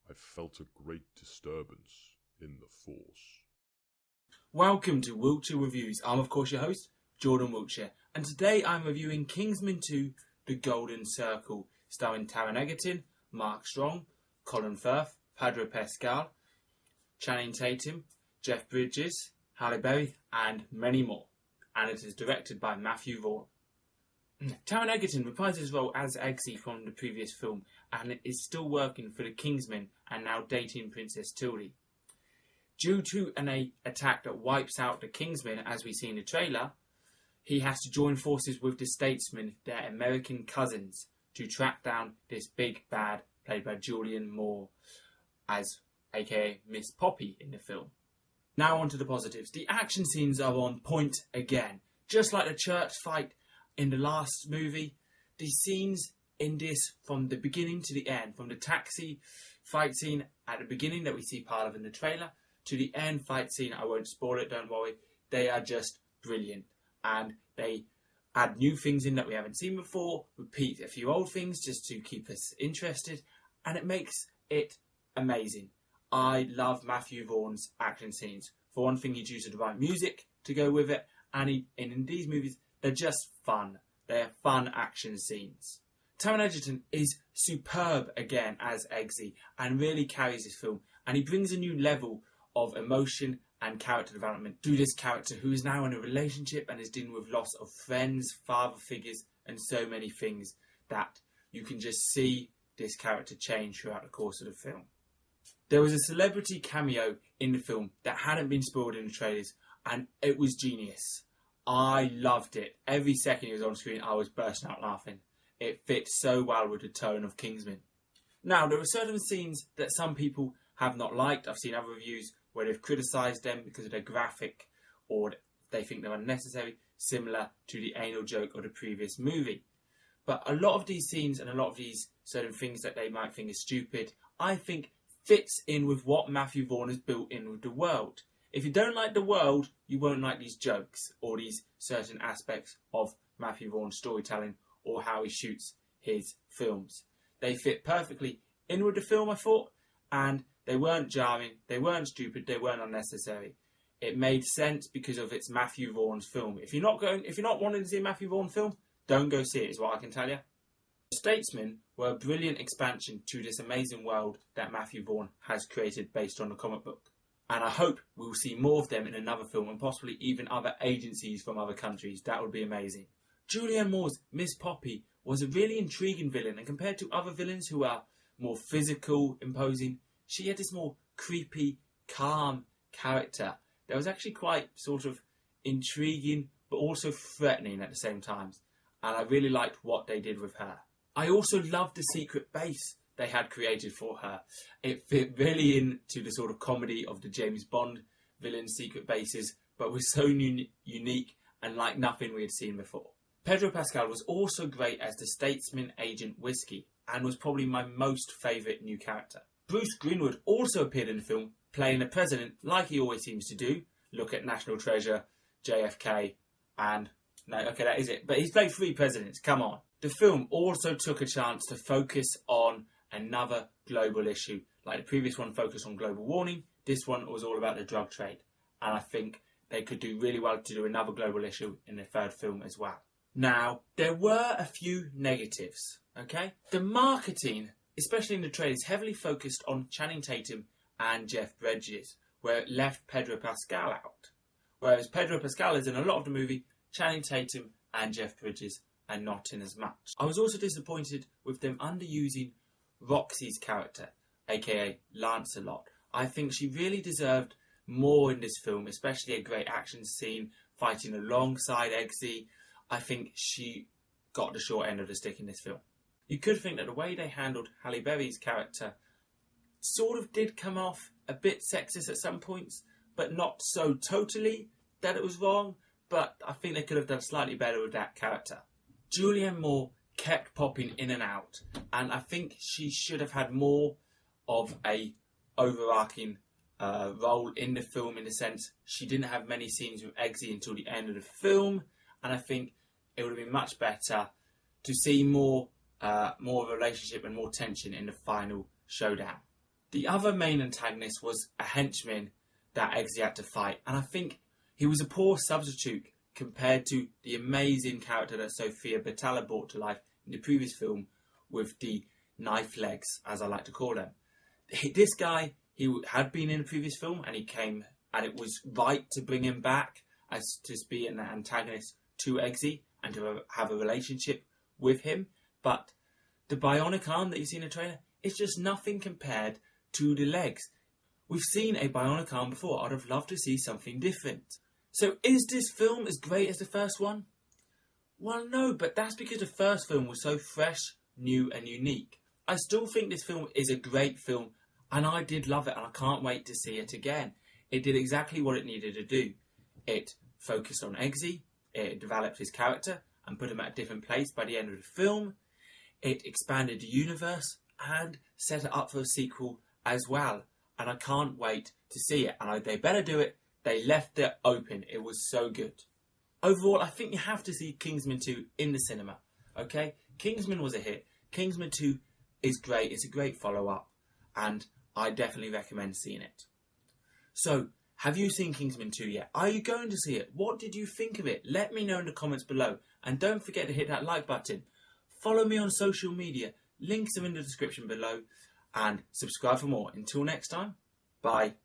I felt a great disturbance in the force. Welcome to Wiltshire Reviews. I'm of course your host, Jordan Wiltshire, and today I'm reviewing Kingsman 2, The Golden Circle, starring Taron Egerton, Mark Strong, Colin Firth, Pedro Pascal, Channing Tatum, Jeff Bridges, Halle Berry, and many more. And it is directed by Matthew Vaughn. Taron Egerton reprised his role as Eggsy from the previous film and is still working for the Kingsman and now dating Princess Tildy. Due to an attack that wipes out the Kingsman, as we see in the trailer, he has to join forces with the Statesmen, their American cousins, to track down this big bad played by Julianne Moore, as aka Miss Poppy in the film. Now on to the positives. The action scenes are on point again. Just like the church fight in the last movie, the scenes in this, from the beginning to the end, from the taxi fight scene at the beginning that we see part of in the trailer, to the end fight scene, I won't spoil it, don't worry, they are just brilliant. And they add new things in that we haven't seen before, repeat a few old things just to keep us interested, and it makes it amazing. I love Matthew Vaughn's action scenes. For one thing, he chooses the right music to go with it, and in these movies, they're just fun. They are fun action scenes. Taron Egerton is superb again as Eggsy and really carries this film, and he brings a new level of emotion and character development to this character who is now in a relationship and is dealing with loss of friends, father figures, and so many things that you can just see this character change throughout the course of the film. There was a celebrity cameo in the film that hadn't been spoiled in the trailers, and it was genius. I loved it. Every second he was on screen, I was bursting out laughing. It fits so well with the tone of Kingsman. Now, there are certain scenes that some people have not liked. I've seen other reviews where they've criticised them because of their graphic or they think they're unnecessary, similar to the anal joke of the previous movie. But a lot of these scenes and a lot of these certain things that they might think is stupid, I think fits in with what Matthew Vaughn has built in with the world. If you don't like the world, you won't like these jokes or these certain aspects of Matthew Vaughn's storytelling or how he shoots his films. They fit perfectly in with the film, I thought, and they weren't jarring, they weren't stupid, they weren't unnecessary. It made sense because of its Matthew Vaughn's film. If you're not wanting to see a Matthew Vaughn film, don't go see it, is what I can tell you. The Statesmen were a brilliant expansion to this amazing world that Matthew Vaughn has created based on the comic book. And I hope we'll see more of them in another film and possibly even other agencies from other countries. That would be amazing. Julianne Moore's Miss Poppy was a really intriguing villain, and compared to other villains who are more physical, imposing, she had this more creepy, calm character that was actually quite sort of intriguing but also threatening at the same time. And I really liked what they did with her. I also loved the secret base they had created for her. It fit really into the sort of comedy of the James Bond villain secret bases, but was so unique and like nothing we had seen before. Pedro Pascal was also great as the statesman agent Whiskey, and was probably my most favourite new character. Bruce Greenwood also appeared in the film, playing the president like he always seems to do. Look at National Treasure, JFK, and... no, okay, that is it. But he's played 3 presidents, come on. The film also took a chance to focus on another global issue. Like the previous one focused on global warming, this one was all about the drug trade. And I think they could do really well to do another global issue in the third film as well. Now, there were a few negatives, okay? The marketing, especially in the trailers, heavily focused on Channing Tatum and Jeff Bridges, where it left Pedro Pascal out. Whereas Pedro Pascal is in a lot of the movie, Channing Tatum and Jeff Bridges are not in as much. I was also disappointed with them underusing Roxy's character, aka Lancelot. I think she really deserved more in this film, especially a great action scene fighting alongside Eggsy. I think she got the short end of the stick in this film. You could think that the way they handled Halle Berry's character sort of did come off a bit sexist at some points, but not so totally that it was wrong, but I think they could have done slightly better with that character. Julianne Moore kept popping in and out, and I think she should have had more of a overarching role in the film, in the sense she didn't have many scenes with Eggsy until the end of the film, and I think it would have been much better to see more of a relationship and more tension in the final showdown. The other main antagonist was a henchman that Eggsy had to fight, and I think he was a poor substitute compared to the amazing character that Sophia Batalla brought to life in the previous film with the knife legs, as I like to call them. This guy, he had been in the previous film, and he came, and it was right to bring him back as to be an antagonist to Eggsy and to have a relationship with him. But the bionic arm that you see in the trailer, it's just nothing compared to the legs. We've seen a bionic arm before. I'd have loved to see something different. So is this film as great as the first one? Well, no, but that's because the first film was so fresh, new and unique. I still think this film is a great film, and I did love it, and I can't wait to see it again. It did exactly what it needed to do. It focused on Eggsy, it developed his character and put him at a different place by the end of the film. It expanded the universe and set it up for a sequel as well. And I can't wait to see it. And they better do it. They left it open. It was so good. Overall, I think you have to see Kingsman 2 in the cinema. Okay? Kingsman was a hit. Kingsman 2 is great. It's a great follow-up. And I definitely recommend seeing it. So, have you seen Kingsman 2 yet? Are you going to see it? What did you think of it? Let me know in the comments below. And don't forget to hit that like button. Follow me on social media. Links are in the description below. And subscribe for more. Until next time, bye.